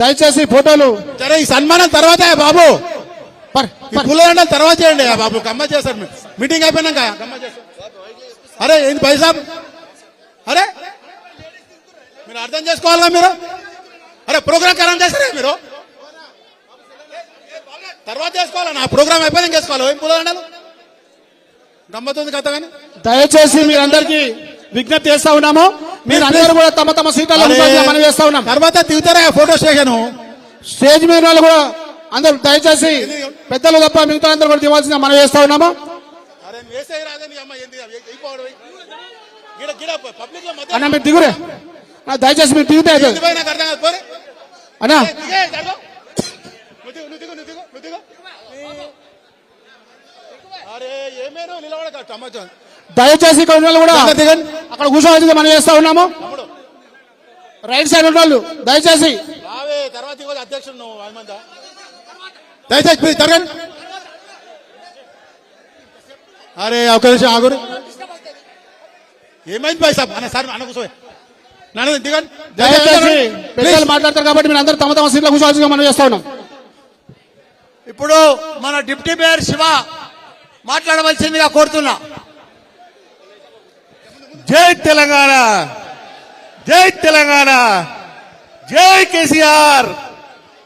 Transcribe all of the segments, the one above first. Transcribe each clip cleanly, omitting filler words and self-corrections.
దయచేసి ఫోటోలు సరే ఈ సన్మానం తర్వాత బాబు పూల తర్వాత చేయండి బాబు గమ్మ చేస్తారు మీటింగ్ అయిపోయినాక గమ్మ చేస్తారు. అరే ఏంది పైసా అరే మీరు అర్థం చేసుకోవాలా మీరు అరే ప్రోగ్రామ్ ఖరాబ్ చేస్తారా మీరు తర్వాత చేసుకోవాలా నా ప్రోగ్రామ్ అయిపోయినాక చేసుకోవాలి ఏం పూల దండలు గమ్మతుంది కథ కానీ దయచేసి మీరందరికీ విజ్ఞప్తి చేస్తా ఉన్నాము. మీరు అందరూ కూడా తమ తమ సీట్లలో మనం చేస్తా ఉన్నాం. తర్వాత దిగుతారా ఫోటో స్టేషన్ స్టేజ్ మీద వాళ్ళు కూడా అందరూ దయచేసి పెద్దలు తప్ప మిగతా అందరూ కూడా దివాల్సిన మనం చేస్తా ఉన్నాము. అన్న మీరు దిగురే దయచేసి మీరు దిగుతే అన్నా దయచేసి ఇక్కడ కూడా అక్కడ కూర్చోవాల్సింది మనం చేస్తా ఉన్నాము. రైట్ సైడ్ ఉన్న వాళ్ళు దయచేసి అధ్యక్షుడు దయచేసి జరగండి. అరే ఒక నిమిషం ఆగురు ఏమైంది పైసా అన్న సార్ అన్న కూర్చో దిగండి. దయచేసి పెద్దలు మాట్లాడతారు కాబట్టి మీరు అందరూ తమ తమ సీట్లో కూర్చోవాల్సిందిగా మనం చేస్తా ఉన్నాం. ఇప్పుడు మన డిప్యూటీ మేయర్ శివ మాట్లాడవలసిందిగా కోరుతున్నా. జై తెలంగాణ, జై తెలంగాణ, జై కేసీఆర్.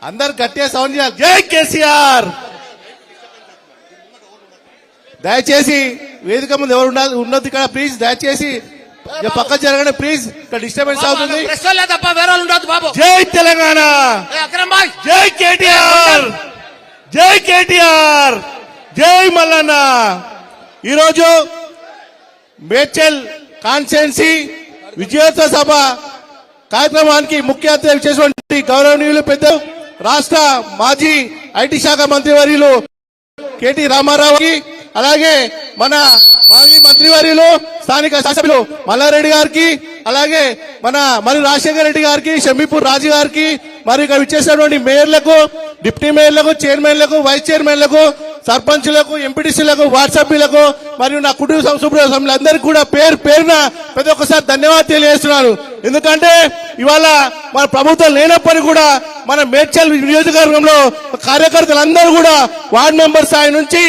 అందరు గట్టిగా సౌండ్ చేయాలి. జై కేసీఆర్. దయచేసి వేదిక ముందు ఎవరు ఉండదు ఇక్కడ ప్లీజ్. దయచేసి పక్క జరగండి ప్లీజ్. ఇక్కడ డిస్టర్బెన్స్ అవుతుంది. తప్ప వేరే ఉండదు బాబు. జై తెలంగాణ, జై కేటీఆర్, జై కేటీఆర్, జై మల్లన్న. ఈరోజు మేడ్చల్ కాన్స్టిట్యుయెన్సీ విజయోత్సవ సభ కార్యక్రమానికి ముఖ్య అతిథి చేసినటువంటి గౌరవనీయులు పెద్ద రాష్ట్ర మాజీ ఐటీ శాఖ మంత్రివర్యులు కేటీ రామారావుకి, అలాగే మన మాజీ మంత్రివర్యులు స్థానిక శాసనసభ్యులు మల్లారెడ్డి గారికి, అలాగే మన మరి రాజశేఖర రెడ్డి గారికి, షమీపూర్ రాజు గారికి, మరి ఇక్కడ విచ్చేసినటువంటి మేయర్లకు, డిప్యూటీ మేయర్లకు, చైర్మన్లకు, వైస్ చైర్మన్లకు, సర్పంచులకు, ఎంపీటీసీలకు, వార్డ్ సభ్యులకు మరియు నా కుటుంబ సభ్యులందరికీ కూడా పేరు పేరున ప్రతి ఒక్కసారి ధన్యవాదాలు తెలియజేస్తున్నాను. ఎందుకంటే ఇవాళ మన ప్రభుత్వం లేనప్పటికీ కూడా మన మేడ్చల్ నియోజకవర్గంలో కార్యకర్తలందరూ కూడా వార్డు మెంబర్ స్థాయి నుంచి